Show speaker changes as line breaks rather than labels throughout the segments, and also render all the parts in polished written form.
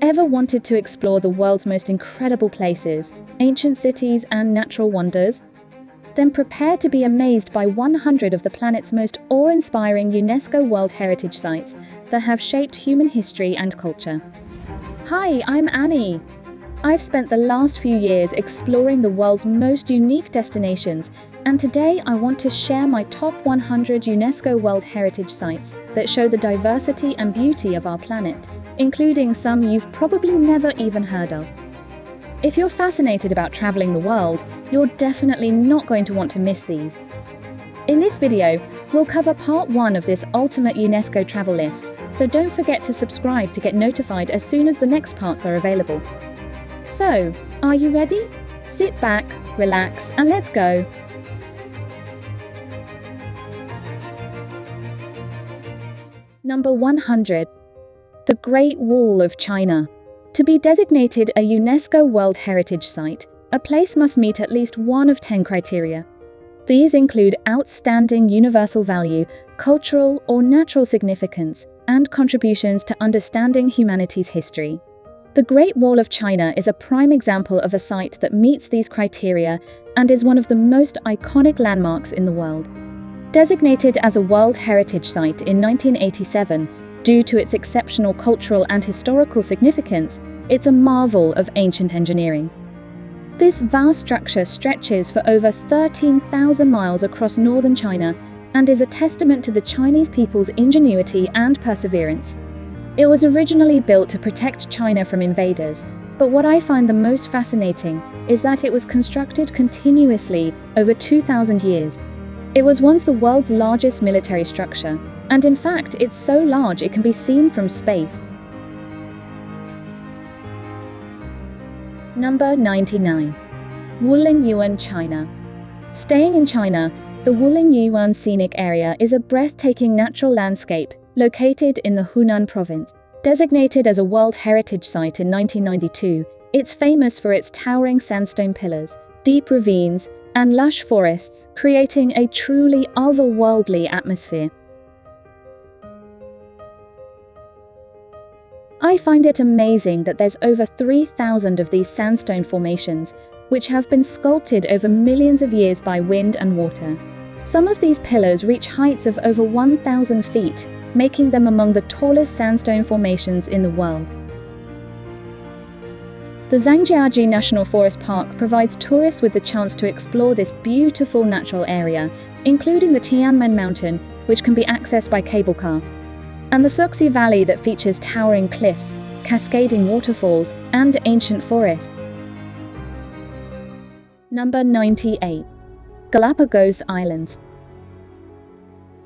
Ever wanted to explore the world's most incredible places, ancient cities, and natural wonders? Then prepare to be amazed by 100 of the planet's most awe-inspiring UNESCO World Heritage Sites that have shaped human history and culture. Hi, I'm Annie. I've spent the last few years exploring the world's most unique destinations, and today I want to share my top 100 UNESCO World Heritage Sites that show the diversity and beauty of our planet, including some you've probably never even heard of. If you're fascinated about traveling the world, you're definitely not going to want to miss these. In this video, we'll cover part 1 of this ultimate UNESCO travel list, so don't forget to subscribe to get notified as soon as the next parts are available. So, are you ready? Sit back, relax, and let's go. Number 100. The Great Wall of China. To be designated a UNESCO World Heritage Site, a place must meet at least one of 10 criteria. These include outstanding universal value, cultural or natural significance, and contributions to understanding humanity's history. The Great Wall of China is a prime example of a site that meets these criteria and is one of the most iconic landmarks in the world. Designated as a World Heritage Site in 1987, due to its exceptional cultural and historical significance, it's a marvel of ancient engineering. This vast structure stretches for over 13,000 miles across northern China and is a testament to the Chinese people's ingenuity and perseverance. It was originally built to protect China from invaders, but what I find the most fascinating is that it was constructed continuously over 2,000 years. It was once the world's largest military structure, and in fact, it's so large it can be seen from space. Number 99. Wulingyuan, China. Staying in China, the Wulingyuan Scenic Area is a breathtaking natural landscape located in the Hunan province. Designated as a World Heritage Site in 1992, it's famous for its towering sandstone pillars, deep ravines, and lush forests, creating a truly otherworldly atmosphere. I find it amazing that there's over 3,000 of these sandstone formations, which have been sculpted over millions of years by wind and water. Some of these pillars reach heights of over 1,000 feet, making them among the tallest sandstone formations in the world. The Zhangjiajie National Forest Park provides tourists with the chance to explore this beautiful natural area, including the Tianmen Mountain, which can be accessed by cable car, and the Suxi Valley that features towering cliffs, cascading waterfalls, and ancient forests. Number 98. Galápagos Islands.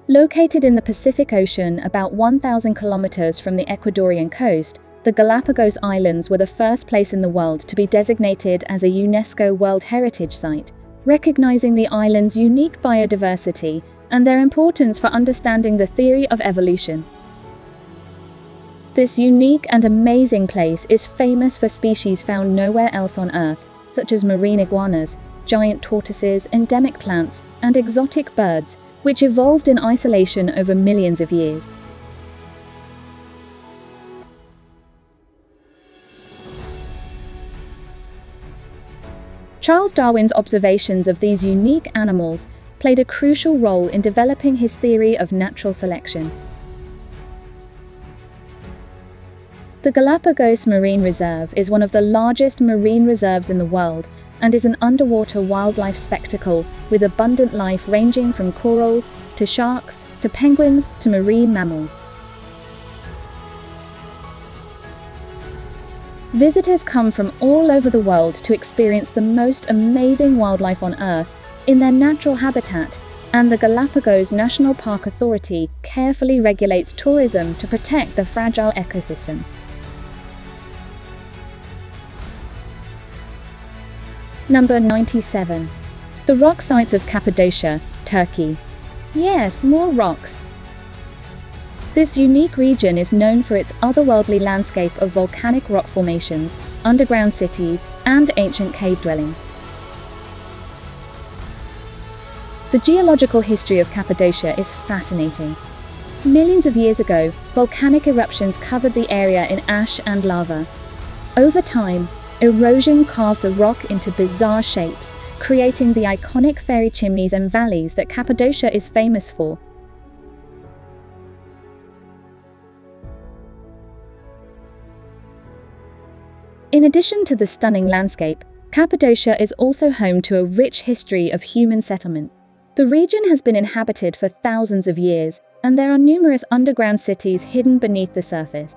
Located in the Pacific Ocean about 1,000 kilometers from the Ecuadorian coast, the Galápagos Islands were the first place in the world to be designated as a UNESCO World Heritage Site, recognizing the island's unique biodiversity and their importance for understanding the theory of evolution. This unique and amazing place is famous for species found nowhere else on Earth, such as marine iguanas, giant tortoises, endemic plants, and exotic birds, which evolved in isolation over millions of years. Charles Darwin's observations of these unique animals played a crucial role in developing his theory of natural selection. The Galápagos Marine Reserve is one of the largest marine reserves in the world and is an underwater wildlife spectacle with abundant life ranging from corals to sharks to penguins to marine mammals. Visitors come from all over the world to experience the most amazing wildlife on Earth in their natural habitat, and the Galápagos National Park Authority carefully regulates tourism to protect the fragile ecosystem. Number 97. The rock sites of Cappadocia, Turkey. Yes, more rocks. This unique region is known for its otherworldly landscape of volcanic rock formations, underground cities, and ancient cave dwellings. The geological history of Cappadocia is fascinating. Millions of years ago, volcanic eruptions covered the area in ash and lava, Over time, erosion carved the rock into bizarre shapes, creating the iconic fairy chimneys and valleys that Cappadocia is famous for. In addition to the stunning landscape, Cappadocia is also home to a rich history of human settlement. The region has been inhabited for thousands of years, and there are numerous underground cities hidden beneath the surface.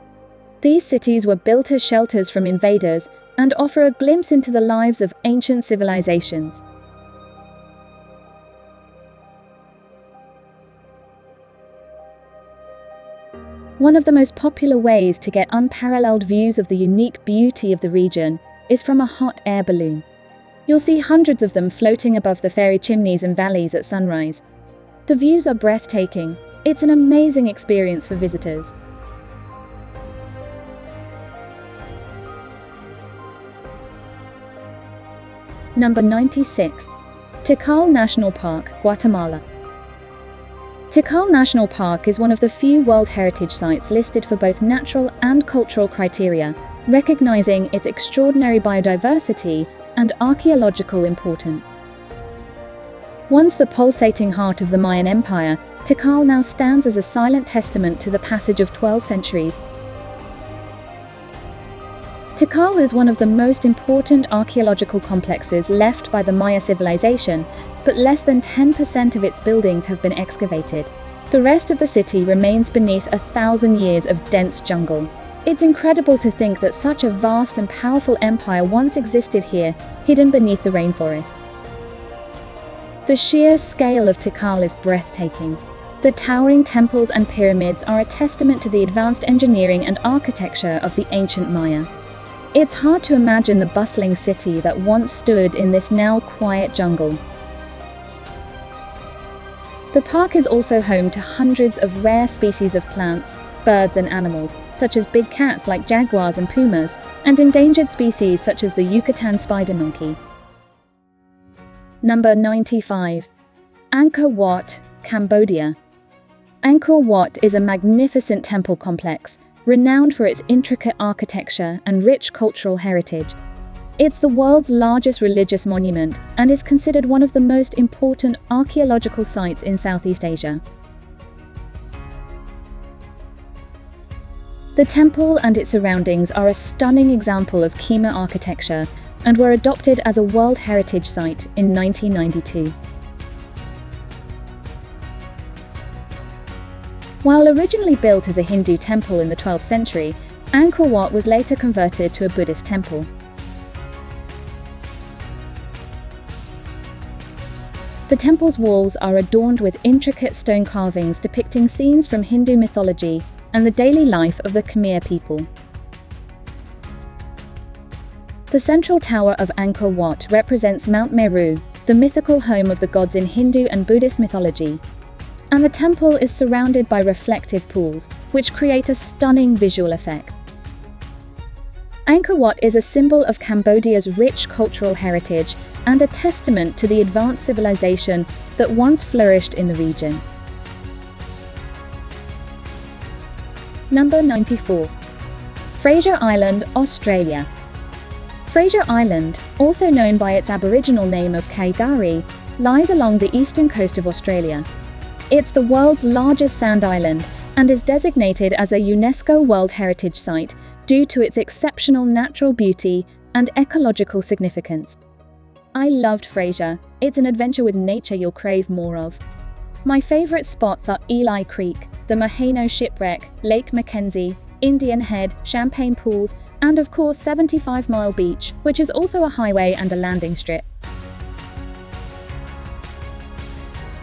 These cities were built as shelters from invaders and offer a glimpse into the lives of ancient civilizations. One of the most popular ways to get unparalleled views of the unique beauty of the region is from a hot air balloon. You'll see hundreds of them floating above the fairy chimneys and valleys at sunrise. The views are breathtaking. It's an amazing experience for visitors. Number 96. Tikal National Park, Guatemala. Tikal National Park is one of the few World Heritage Sites listed for both natural and cultural criteria, recognizing its extraordinary biodiversity and archaeological importance. Once the pulsating heart of the Mayan Empire, Tikal now stands as a silent testament to the passage of 12 centuries. Tikal is one of the most important archaeological complexes left by the Maya civilization, but less than 10% of its buildings have been excavated. The rest of the city remains beneath 1,000 years of dense jungle. It's incredible to think that such a vast and powerful empire once existed here, hidden beneath the rainforest. The sheer scale of Tikal is breathtaking. The towering temples and pyramids are a testament to the advanced engineering and architecture of the ancient Maya. It's hard to imagine the bustling city that once stood in this now quiet jungle. The park is also home to hundreds of rare species of plants, birds and animals, such as big cats like jaguars and pumas, and endangered species such as the Yucatan spider monkey. Number 95. Angkor Wat, Cambodia. Angkor Wat is a magnificent temple complex, renowned for its intricate architecture and rich cultural heritage. It's the world's largest religious monument and is considered one of the most important archaeological sites in Southeast Asia. The temple and its surroundings are a stunning example of Khmer architecture and were adopted as a World Heritage Site in 1992. While originally built as a Hindu temple in the 12th century, Angkor Wat was later converted to a Buddhist temple. The temple's walls are adorned with intricate stone carvings depicting scenes from Hindu mythology and the daily life of the Khmer people. The central tower of Angkor Wat represents Mount Meru, the mythical home of the gods in Hindu and Buddhist mythology. And the temple is surrounded by reflective pools, which create a stunning visual effect. Angkor Wat is a symbol of Cambodia's rich cultural heritage and a testament to the advanced civilization that once flourished in the region. Number 94. Fraser Island, Australia. Fraser Island, also known by its Aboriginal name of Kaigari, lies along the eastern coast of Australia. It's the world's largest sand island and is designated as a UNESCO World Heritage Site due to its exceptional natural beauty and ecological significance. I loved Fraser. It's an adventure with nature you'll crave more of. My favourite spots are Ely Creek, the Mahano Shipwreck, Lake Mackenzie, Indian Head, Champagne Pools, and of course 75 Mile Beach, which is also a highway and a landing strip.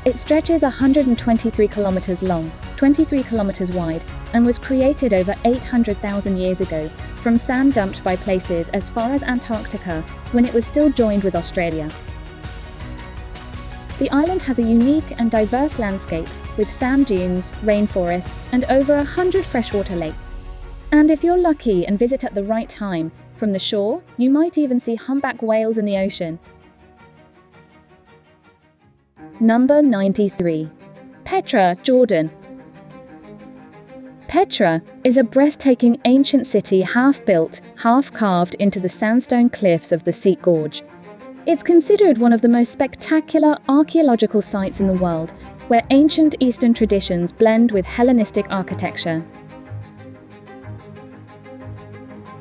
It stretches 123 kilometers long, 23 kilometers wide, and was created over 800,000 years ago from sand dumped by places as far as Antarctica when it was still joined with Australia. The island has a unique and diverse landscape with sand dunes, rainforests, and over 100 freshwater lakes. And if you're lucky and visit at the right time, from the shore, you might even see humpback whales in the ocean. Number 93. Petra, Jordan. Petra is a breathtaking ancient city half-built, half-carved into the sandstone cliffs of the Sikh Gorge. It's considered one of the most spectacular archaeological sites in the world, where ancient Eastern traditions blend with Hellenistic architecture.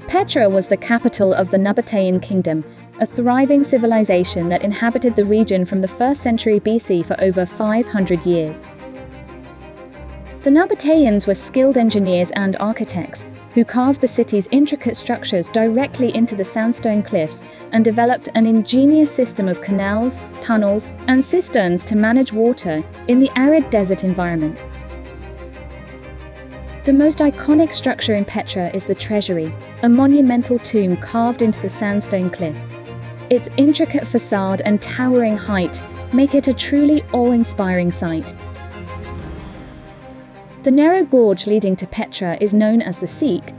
Petra was the capital of the Nabatean kingdom, a thriving civilization that inhabited the region from the 1st century BC for over 500 years. The Nabateans were skilled engineers and architects who carved the city's intricate structures directly into the sandstone cliffs and developed an ingenious system of canals, tunnels, and cisterns to manage water in the arid desert environment. The most iconic structure in Petra is the Treasury, a monumental tomb carved into the sandstone cliff. Its intricate facade and towering height make it a truly awe-inspiring sight. The narrow gorge leading to Petra is known as the Sikh.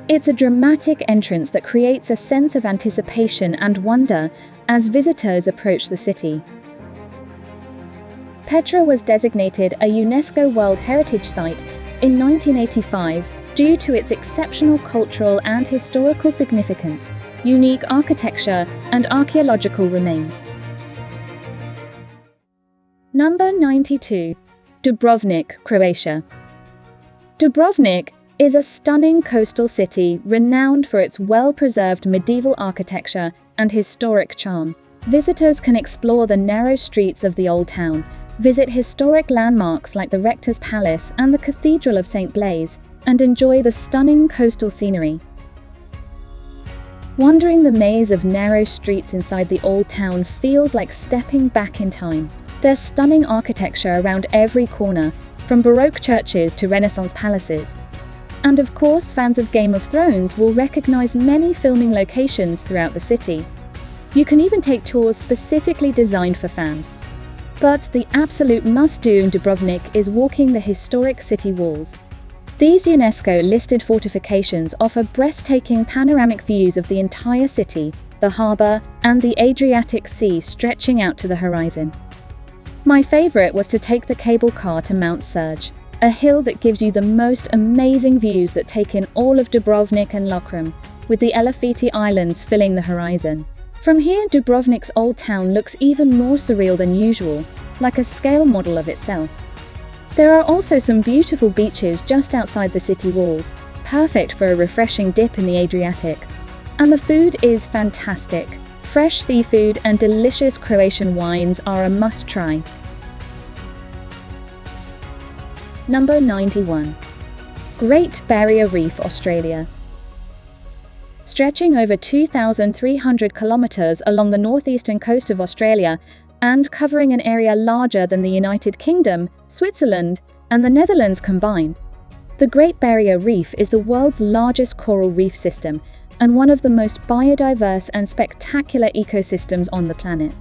It's a dramatic entrance that creates a sense of anticipation and wonder as visitors approach the city. Petra was designated a UNESCO World Heritage Site in 1985 due to its exceptional cultural and historical significance, unique architecture, and archaeological remains. Number 92. Dubrovnik, Croatia. Dubrovnik is a stunning coastal city renowned for its well-preserved medieval architecture and historic charm. Visitors can explore the narrow streets of the old town, visit historic landmarks like the Rector's Palace and the Cathedral of St. Blaise, and enjoy the stunning coastal scenery. Wandering the maze of narrow streets inside the old town feels like stepping back in time. There's stunning architecture around every corner, from Baroque churches to Renaissance palaces. And of course, fans of Game of Thrones will recognize many filming locations throughout the city. You can even take tours specifically designed for fans. But the absolute must-do in Dubrovnik is walking the historic city walls. These UNESCO-listed fortifications offer breathtaking panoramic views of the entire city, the harbour, and the Adriatic Sea stretching out to the horizon. My favourite was to take the cable car to Mount Surge, a hill that gives you the most amazing views that take in all of Dubrovnik and Lokrum, with the Elefiti Islands filling the horizon. From here, Dubrovnik's old town looks even more surreal than usual, like a scale model of itself. There are also some beautiful beaches just outside the city walls, perfect for a refreshing dip in the Adriatic. And the food is fantastic. Fresh seafood and delicious Croatian wines are a must-try. Number 91. Great Barrier Reef, Australia. Stretching over 2,300 kilometers along the northeastern coast of Australia and covering an area larger than the United Kingdom, Switzerland, and the Netherlands combined, the Great Barrier Reef is the world's largest coral reef system and one of the most biodiverse and spectacular ecosystems on the planet.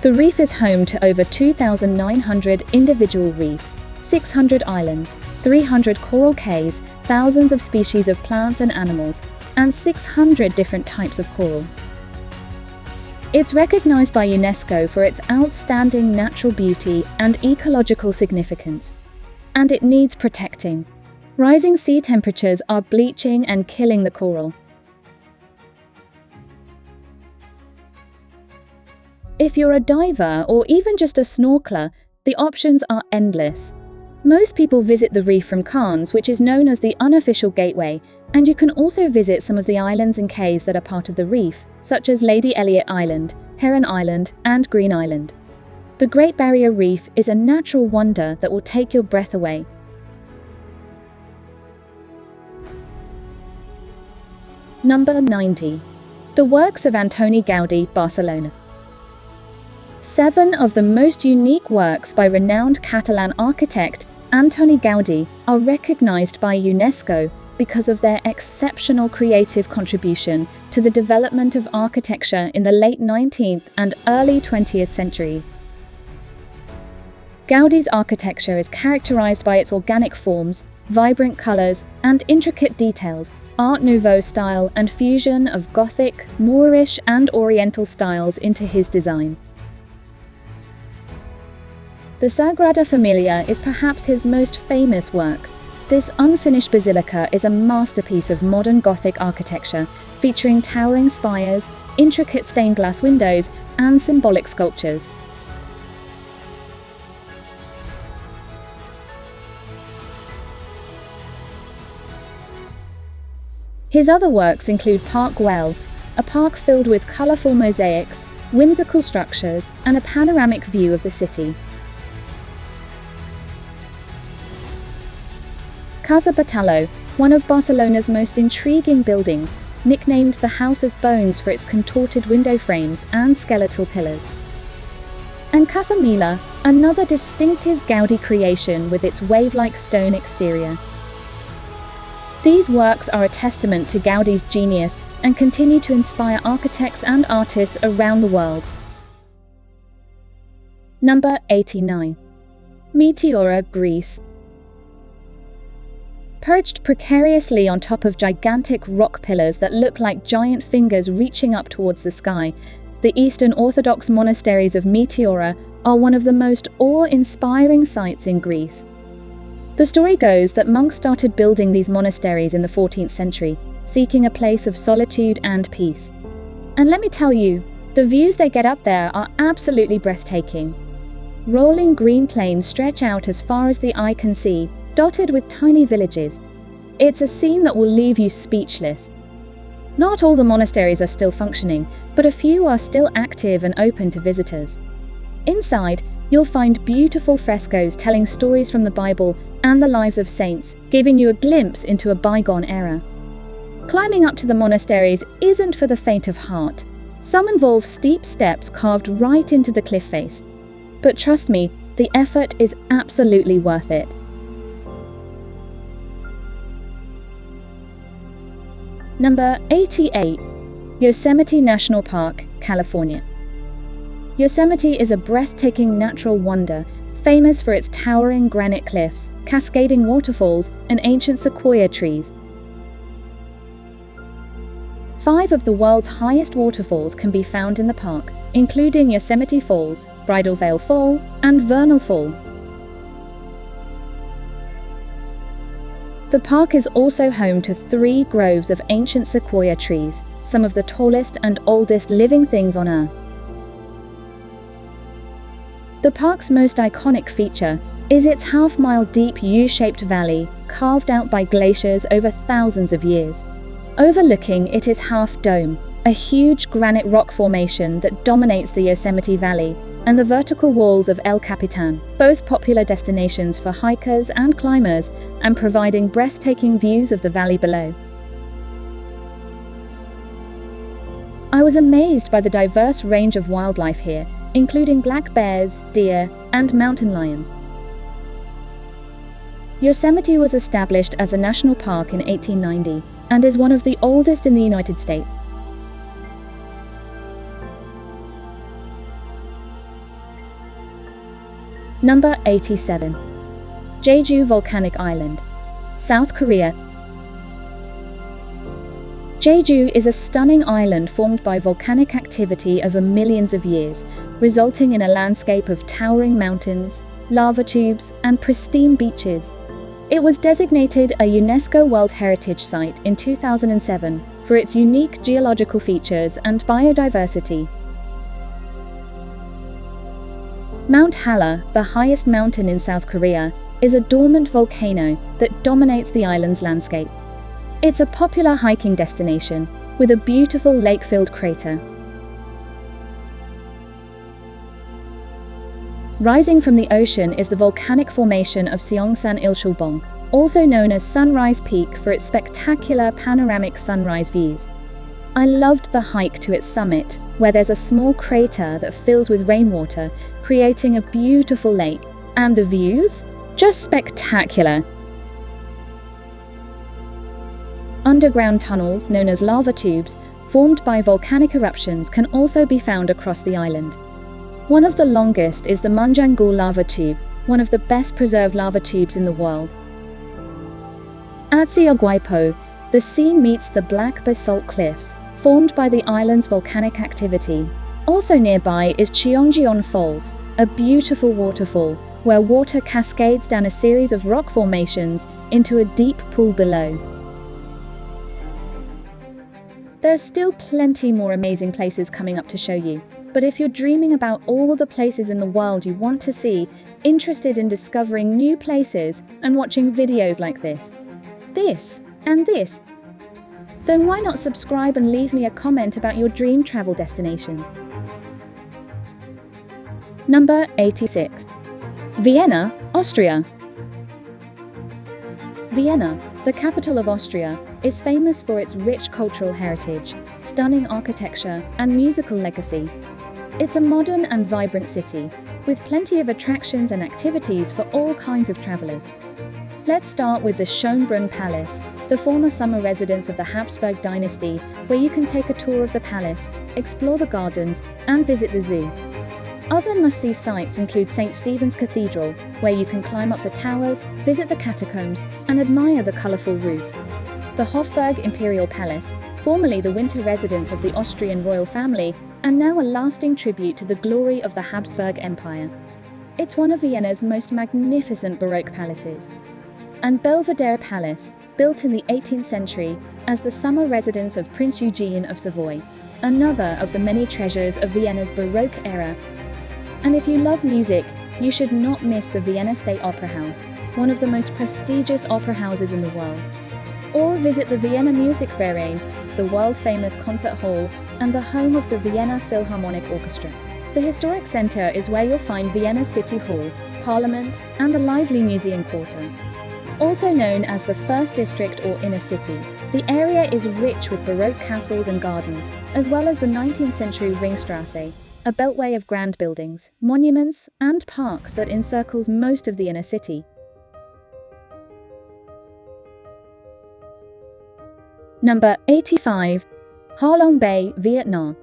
The reef is home to over 2,900 individual reefs, 600 islands, 300 coral cays, thousands of species of plants and animals, and 600 different types of coral. It's recognized by UNESCO for its outstanding natural beauty and ecological significance, and it needs protecting. Rising sea temperatures are bleaching and killing the coral. If you're a diver or even just a snorkeler, the options are endless. Most people visit the reef from Cairns, which is known as the unofficial gateway, and you can also visit some of the islands and cays that are part of the reef, such as Lady Elliot Island, Heron Island, and Green Island. The Great Barrier Reef is a natural wonder that will take your breath away. Number 90. The works of Antoni Gaudí, Barcelona. 7 of the most unique works by renowned Catalan architect Antoni Gaudí are recognized by UNESCO because of their exceptional creative contribution to the development of architecture in the late 19th and early 20th century. Gaudí's architecture is characterized by its organic forms, vibrant colors, and intricate details, Art Nouveau style and fusion of Gothic, Moorish, and Oriental styles into his design. The Sagrada Familia is perhaps his most famous work. This unfinished basilica is a masterpiece of modern Gothic architecture, featuring towering spires, intricate stained glass windows, and symbolic sculptures. His other works include Park Güell, a park filled with colorful mosaics, whimsical structures, and a panoramic view of the city. Casa Batalló, one of Barcelona's most intriguing buildings, nicknamed the House of Bones for its contorted window frames and skeletal pillars. And Casa Milà, another distinctive Gaudí creation with its wave-like stone exterior. These works are a testament to Gaudí's genius and continue to inspire architects and artists around the world. Number 89. Meteora, Greece. Perched precariously on top of gigantic rock pillars that look like giant fingers reaching up towards the sky, the Eastern Orthodox monasteries of Meteora are one of the most awe-inspiring sights in Greece. The story goes that monks started building these monasteries in the 14th century, seeking a place of solitude and peace. And let me tell you, the views they get up there are absolutely breathtaking. Rolling green plains stretch out as far as the eye can see, dotted with tiny villages. It's a scene that will leave you speechless. Not all the monasteries are still functioning, but a few are still active and open to visitors. Inside, you'll find beautiful frescoes telling stories from the Bible and the lives of saints, giving you a glimpse into a bygone era. Climbing up to the monasteries isn't for the faint of heart. Some involve steep steps carved right into the cliff face. But trust me, the effort is absolutely worth it. Number 88. Yosemite National Park, California. Yosemite is a breathtaking natural wonder, famous for its towering granite cliffs, cascading waterfalls, and ancient sequoia trees. 5 of the world's highest waterfalls can be found in the park, including Yosemite Falls, Bridal Veil Fall, and Vernal Fall. The park is also home to 3 groves of ancient sequoia trees, some of the tallest and oldest living things on Earth. The park's most iconic feature is its half-mile deep U-shaped valley, carved out by glaciers over thousands of years. Overlooking it is Half Dome, a huge granite rock formation that dominates the Yosemite Valley, and the vertical walls of El Capitan, both popular destinations for hikers and climbers, and providing breathtaking views of the valley below. I was amazed by the diverse range of wildlife here, including black bears, deer, and mountain lions. Yosemite was established as a national park in 1890 and is one of the oldest in the United States. Number 87. Jeju Volcanic Island, South Korea. Jeju is a stunning island formed by volcanic activity over millions of years, resulting in a landscape of towering mountains, lava tubes, and pristine beaches. It was designated a UNESCO World Heritage Site in 2007 for its unique geological features and biodiversity. Mount Halla, the highest mountain in South Korea, is a dormant volcano that dominates the island's landscape. It's a popular hiking destination, with a beautiful lake-filled crater. Rising from the ocean is the volcanic formation of Seongsan Ilchulbong, also known as Sunrise Peak for its spectacular panoramic sunrise views. I loved the hike to its summit, where there's a small crater that fills with rainwater, creating a beautiful lake. And the views? Just spectacular! Underground tunnels, known as lava tubes, formed by volcanic eruptions, can also be found across the island. One of the longest is the Munjangul lava tube, one of the best preserved lava tubes in the world. At Sioguaipo, the sea meets the black basalt cliffs, formed by the island's volcanic activity. Also nearby is Cheongjeon Falls, a beautiful waterfall where water cascades down a series of rock formations into a deep pool below. There's still plenty more amazing places coming up to show you, but if you're dreaming about all the places in the world you want to see, interested in discovering new places and watching videos like this, and this, then why not subscribe and leave me a comment about your dream travel destinations? Number 86. Vienna, Austria. Vienna, the capital of Austria, is famous for its rich cultural heritage, stunning architecture, and musical legacy. It's a modern and vibrant city, with plenty of attractions and activities for all kinds of travelers. Let's start with the Schönbrunn Palace, the former summer residence of the Habsburg dynasty, where you can take a tour of the palace, explore the gardens, and visit the zoo. Other must-see sites include St. Stephen's Cathedral, where you can climb up the towers, visit the catacombs, and admire the colourful roof. The Hofburg Imperial Palace, formerly the winter residence of the Austrian royal family, and now a lasting tribute to the glory of the Habsburg Empire. It's one of Vienna's most magnificent Baroque palaces. And Belvedere Palace, built in the 18th century as the summer residence of Prince Eugene of Savoy, another of the many treasures of Vienna's Baroque era. And if you love music, you should not miss the Vienna State Opera House, one of the most prestigious opera houses in the world. Or visit the Vienna Musikverein, the world-famous concert hall and the home of the Vienna Philharmonic Orchestra. The historic centre is where you'll find Vienna City Hall, Parliament, and the lively Museum Quarter. Also known as the First District or Inner City, the area is rich with Baroque castles and gardens, as well as the 19th century Ringstrasse, a beltway of grand buildings, monuments, and parks that encircles most of the inner city. Number 85. Ha Long Bay, Vietnam.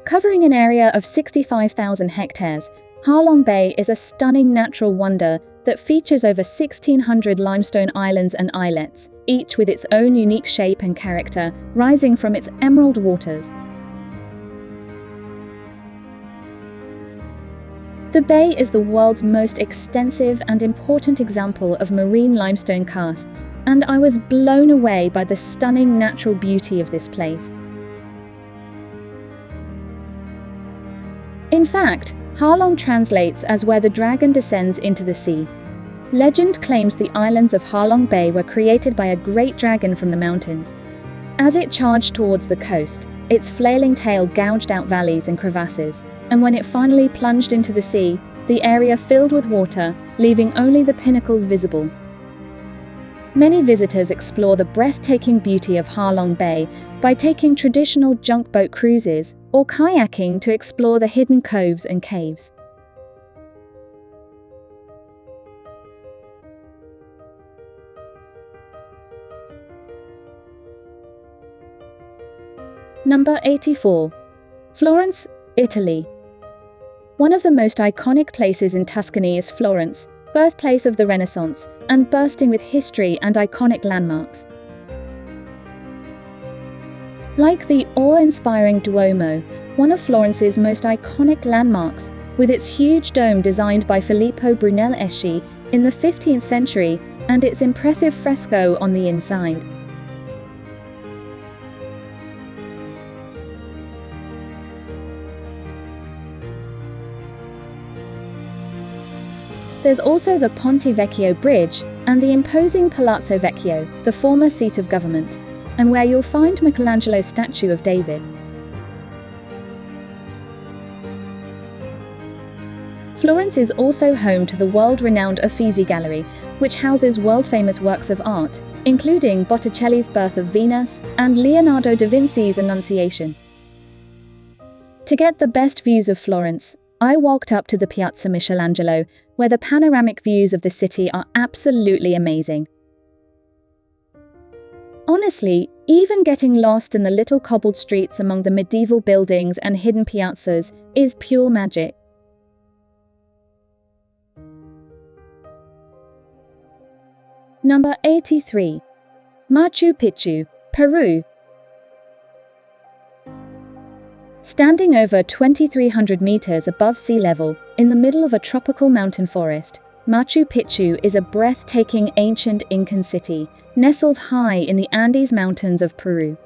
Covering an area of 65,000 hectares, Ha Long Bay is a stunning natural wonder that features over 1,600 limestone islands and islets, each with its own unique shape and character, rising from its emerald waters. The bay is the world's most extensive and important example of marine limestone karsts, and I was blown away by the stunning natural beauty of this place. In fact, Ha Long translates as where the dragon descends into the sea. Legend claims the islands of Ha Long Bay were created by a great dragon from the mountains. As it charged towards the coast, its flailing tail gouged out valleys and crevasses, and when it finally plunged into the sea, the area filled with water, leaving only the pinnacles visible. Many visitors explore the breathtaking beauty of Ha Long Bay by taking traditional junk boat cruises or kayaking to explore the hidden coves and caves. Number 84. Florence, Italy. One of the most iconic places in Tuscany is Florence, birthplace of the Renaissance, and bursting with history and iconic landmarks. Like the awe-inspiring Duomo, one of Florence's most iconic landmarks, with its huge dome designed by Filippo Brunelleschi in the 15th century and its impressive fresco on the inside. There's also the Ponte Vecchio Bridge and the imposing Palazzo Vecchio, the former seat of government, and where you'll find Michelangelo's statue of David. Florence is also home to the world-renowned Uffizi Gallery, which houses world-famous works of art, including Botticelli's Birth of Venus and Leonardo da Vinci's Annunciation. To get the best views of Florence, I walked up to the Piazza Michelangelo, where the panoramic views of the city are absolutely amazing. Honestly, even getting lost in the little cobbled streets among the medieval buildings and hidden piazzas is pure magic. Number 83. Machu Picchu, Peru. Standing over 2,300 meters above sea level, in the middle of a tropical mountain forest, Machu Picchu is a breathtaking ancient Incan city, nestled high in the Andes Mountains of Peru.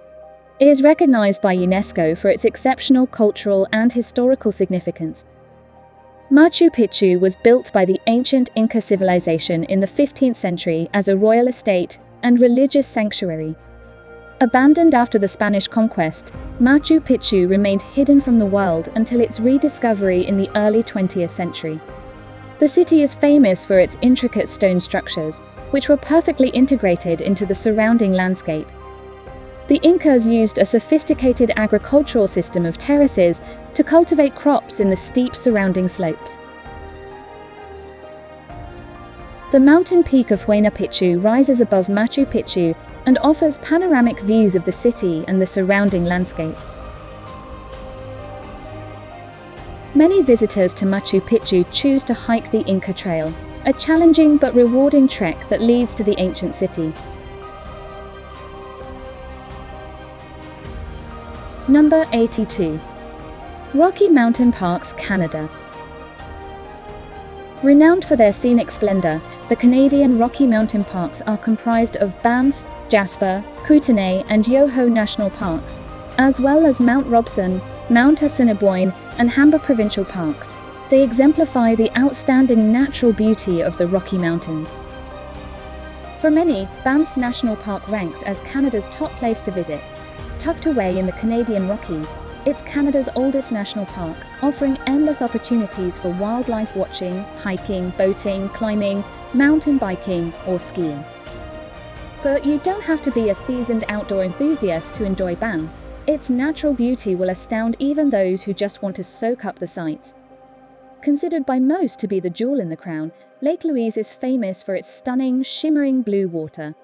It is recognized by UNESCO for its exceptional cultural and historical significance. Machu Picchu was built by the ancient Inca civilization in the 15th century as a royal estate and religious sanctuary. Abandoned after the Spanish conquest, Machu Picchu remained hidden from the world until its rediscovery in the early 20th century. The city is famous for its intricate stone structures, which were perfectly integrated into the surrounding landscape. The Incas used a sophisticated agricultural system of terraces to cultivate crops in the steep surrounding slopes. The mountain peak of Huayna Picchu rises above Machu Picchu and offers panoramic views of the city and the surrounding landscape. Many visitors to Machu Picchu choose to hike the Inca Trail, a challenging but rewarding trek that leads to the ancient city. Number 82. Rocky Mountain Parks, Canada. Renowned for their scenic splendor, the Canadian Rocky Mountain Parks are comprised of Banff, Jasper, Kootenay, and Yoho National Parks, as well as Mount Robson, Mount Assiniboine, and Hamba Provincial Parks. They exemplify the outstanding natural beauty of the Rocky Mountains. For many, Banff National Park ranks as Canada's top place to visit. Tucked away in the Canadian Rockies, it's Canada's oldest national park, offering endless opportunities for wildlife watching, hiking, boating, climbing, mountain biking, or skiing. But you don't have to be a seasoned outdoor enthusiast to enjoy Banff. Its natural beauty will astound even those who just want to soak up the sights. Considered by most to be the jewel in the crown, Lake Louise is famous for its stunning, shimmering blue water.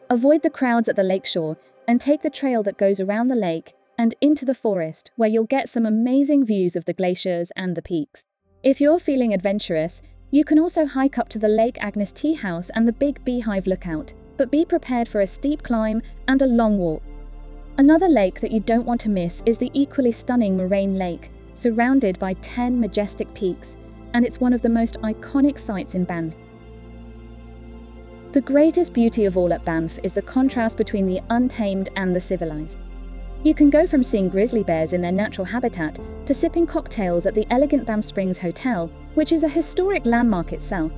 Avoid the crowds at the lakeshore and take the trail that goes around the lake and into the forest, where you'll get some amazing views of the glaciers and the peaks. If you're feeling adventurous, you can also hike up to the Lake Agnes Tea House and the Big Beehive Lookout, but be prepared for a steep climb and a long walk. Another lake that you don't want to miss is the equally stunning Moraine Lake, surrounded by 10 majestic peaks, and it's one of the most iconic sights in Banff. The greatest beauty of all at Banff is the contrast between the untamed and the civilized. You can go from seeing grizzly bears in their natural habitat to sipping cocktails at the elegant Banff Springs Hotel, which is a historic landmark itself.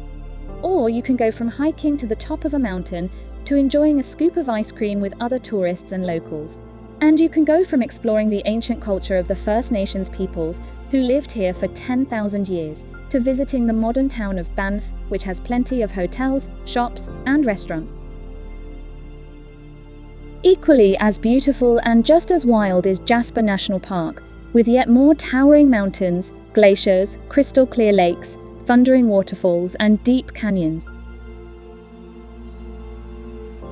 Or you can go from hiking to the top of a mountain to enjoying a scoop of ice cream with other tourists and locals. And you can go from exploring the ancient culture of the First Nations peoples who lived here for 10,000 years to visiting the modern town of Banff, which has plenty of hotels, shops, and restaurants. Equally as beautiful and just as wild is Jasper National Park, with yet more towering mountains, glaciers, crystal clear lakes, thundering waterfalls, and deep canyons.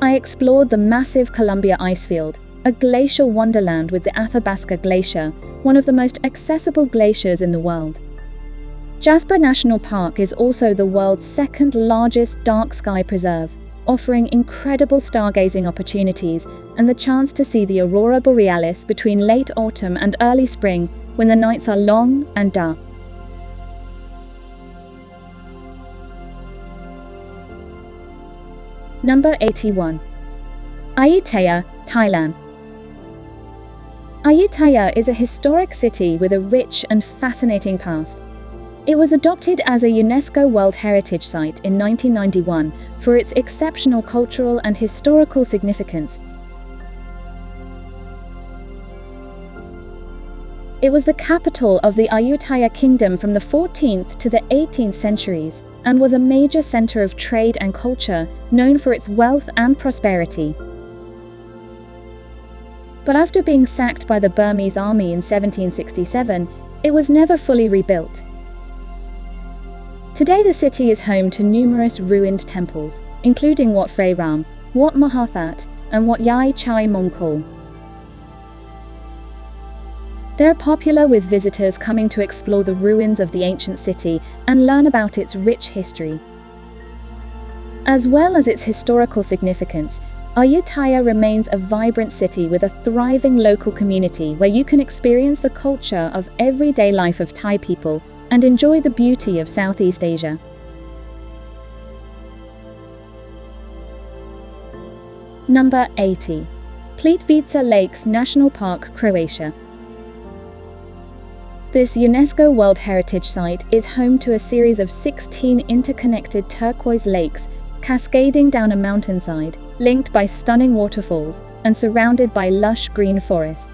I explored the massive Columbia Icefield, a glacial wonderland with the Athabasca Glacier, one of the most accessible glaciers in the world. Jasper National Park is also the world's second largest dark sky preserve, offering incredible stargazing opportunities and the chance to see the aurora borealis between late autumn and early spring when the nights are long and dark. Number 81. Ayutthaya, Thailand. Ayutthaya is a historic city with a rich and fascinating past. It was adopted as a UNESCO World Heritage Site in 1991 for its exceptional cultural and historical significance. It was the capital of the Ayutthaya Kingdom from the 14th to the 18th centuries and was a major center of trade and culture, known for its wealth and prosperity. But after being sacked by the Burmese army in 1767, it was never fully rebuilt. Today the city is home to numerous ruined temples, including Wat Phra Ram, Wat Mahathat, and Wat Yai Chai Mongkol. They're popular with visitors coming to explore the ruins of the ancient city and learn about its rich history. As well as its historical significance, Ayutthaya remains a vibrant city with a thriving local community where you can experience the culture of everyday life of Thai people and enjoy the beauty of Southeast Asia. Number 80. Plitvice Lakes National Park, Croatia. This UNESCO World Heritage Site is home to a series of 16 interconnected turquoise lakes cascading down a mountainside, linked by stunning waterfalls and surrounded by lush green forest.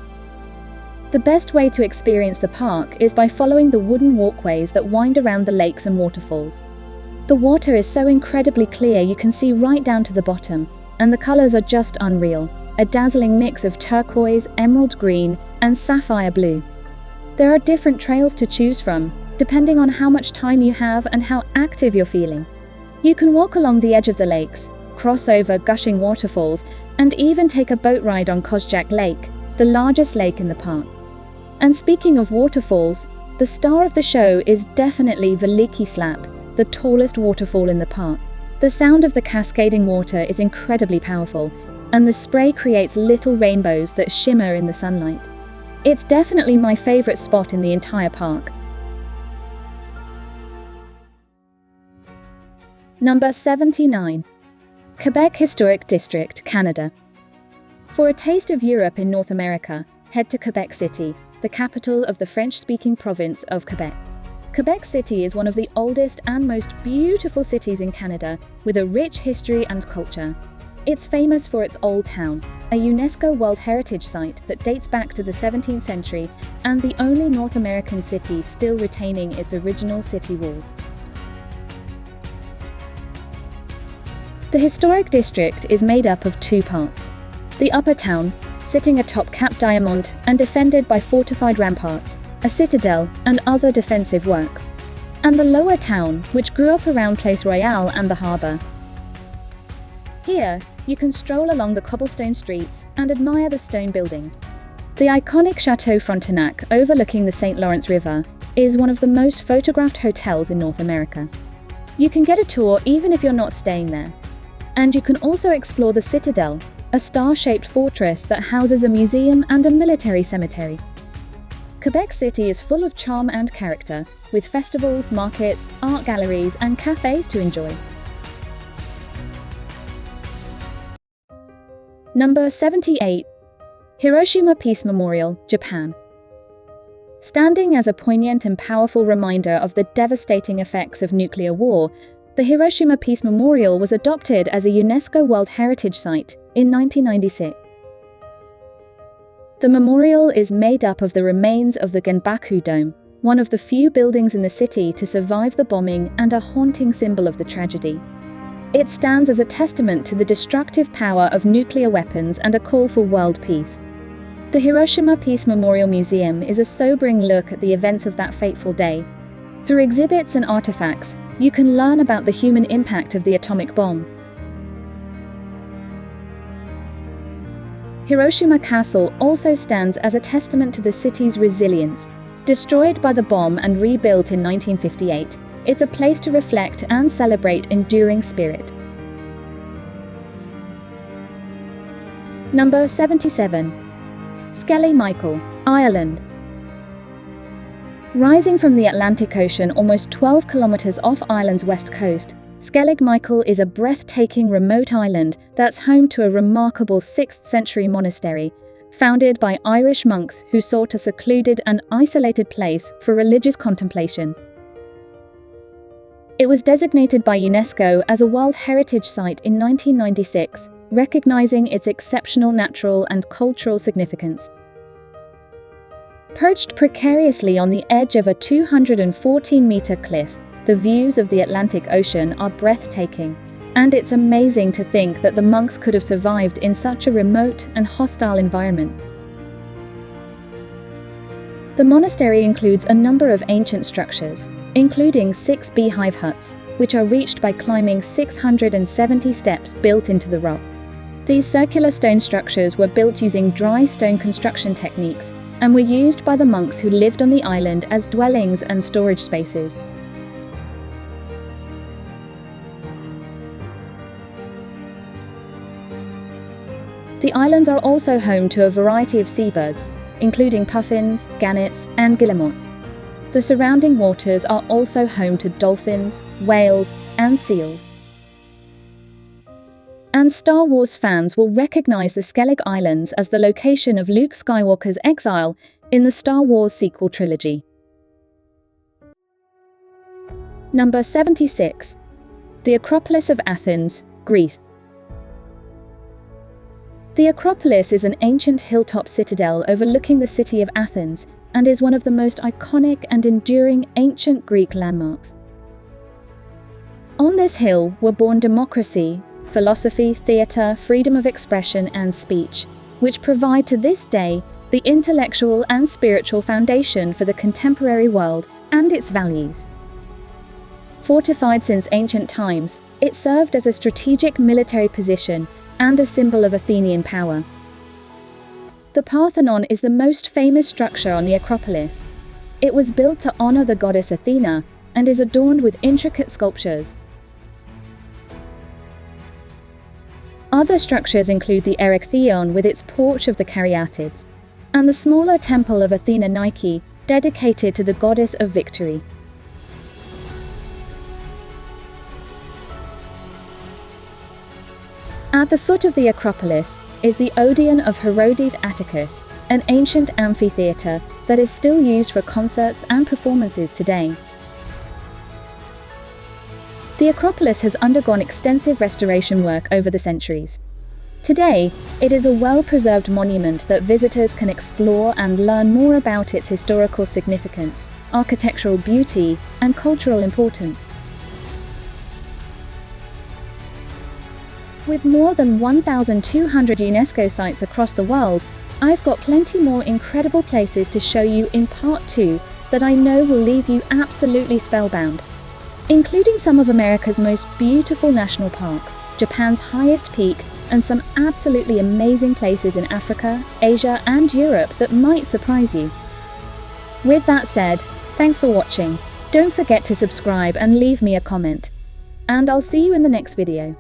The best way to experience the park is by following the wooden walkways that wind around the lakes and waterfalls. The water is so incredibly clear you can see right down to the bottom, and the colors are just unreal, a dazzling mix of turquoise, emerald green, and sapphire blue. There are different trails to choose from, depending on how much time you have and how active you're feeling. You can walk along the edge of the lakes, cross over gushing waterfalls, and even take a boat ride on Kozjak Lake, the largest lake in the park. And speaking of waterfalls, the star of the show is definitely Veliki Slap, the tallest waterfall in the park. The sound of the cascading water is incredibly powerful, and the spray creates little rainbows that shimmer in the sunlight. It's definitely my favorite spot in the entire park. Number 79. Quebec Historic District, Canada. For a taste of Europe in North America, head to Quebec City, the capital of the French-speaking province of Quebec. Quebec City is one of the oldest and most beautiful cities in Canada, with a rich history and culture. It's famous for its Old Town, a UNESCO World Heritage Site that dates back to the 17th century and the only North American city still retaining its original city walls. The historic district is made up of two parts. The Upper Town, sitting atop Cap Diamant and defended by fortified ramparts, a citadel, and other defensive works. And the Lower Town, which grew up around Place Royale and the harbour. Here, you can stroll along the cobblestone streets and admire the stone buildings. The iconic Chateau Frontenac, overlooking the St. Lawrence River, is one of the most photographed hotels in North America. You can get a tour even if you're not staying there. And you can also explore the Citadel, a star-shaped fortress that houses a museum and a military cemetery. Quebec City is full of charm and character, with festivals, markets, art galleries, and cafes to enjoy. Number 78. Hiroshima Peace Memorial, Japan. Standing as a poignant and powerful reminder of the devastating effects of nuclear war, the Hiroshima Peace Memorial was adopted as a UNESCO World Heritage Site in 1996. The memorial is made up of the remains of the Genbaku Dome, one of the few buildings in the city to survive the bombing and a haunting symbol of the tragedy. It stands as a testament to the destructive power of nuclear weapons and a call for world peace. The Hiroshima Peace Memorial Museum is a sobering look at the events of that fateful day. Through exhibits and artifacts, you can learn about the human impact of the atomic bomb. Hiroshima Castle also stands as a testament to the city's resilience. Destroyed by the bomb and rebuilt in 1958, it's a place to reflect and celebrate enduring spirit. Number 77. Skellig Michael, Ireland. Rising from the Atlantic Ocean almost 12 kilometers off Ireland's west coast, Skellig Michael is a breathtaking remote island that's home to a remarkable 6th century monastery, founded by Irish monks who sought a secluded and isolated place for religious contemplation. It was designated by UNESCO as a World Heritage Site in 1996, recognizing its exceptional natural and cultural significance. Perched precariously on the edge of a 214-meter cliff, the views of the Atlantic Ocean are breathtaking, and it's amazing to think that the monks could have survived in such a remote and hostile environment. The monastery includes a number of ancient structures, including 6 beehive huts, which are reached by climbing 670 steps built into the rock. These circular stone structures were built using dry stone construction techniques and were used by the monks who lived on the island as dwellings and storage spaces. The islands are also home to a variety of seabirds, including puffins, gannets, and guillemots. The surrounding waters are also home to dolphins, whales, and seals. And Star Wars fans will recognize the Skellig Islands as the location of Luke Skywalker's exile in the Star Wars sequel trilogy. Number 76. The Acropolis of Athens, Greece. The Acropolis is an ancient hilltop citadel overlooking the city of Athens and is one of the most iconic and enduring ancient Greek landmarks. On this hill were born democracy, philosophy, theatre, freedom of expression, and speech, which provide to this day the intellectual and spiritual foundation for the contemporary world and its values. Fortified since ancient times, it served as a strategic military position and a symbol of Athenian power. The Parthenon is the most famous structure on the Acropolis. It was built to honor the goddess Athena and is adorned with intricate sculptures. Other structures include the Erechtheion with its porch of the Caryatids, and the smaller temple of Athena Nike, dedicated to the goddess of victory. At the foot of the Acropolis is the Odeon of Herodes Atticus, an ancient amphitheatre that is still used for concerts and performances today. The Acropolis has undergone extensive restoration work over the centuries. Today, it is a well-preserved monument that visitors can explore and learn more about its historical significance, architectural beauty, and cultural importance. With more than 1,200 UNESCO sites across the world, I've got plenty more incredible places to show you in Part 2 that I know will leave you absolutely spellbound, including some of America's most beautiful national parks, Japan's highest peak, and some absolutely amazing places in Africa, Asia, and Europe that might surprise you. With that said, thanks for watching. Don't forget to subscribe and leave me a comment. And I'll see you in the next video.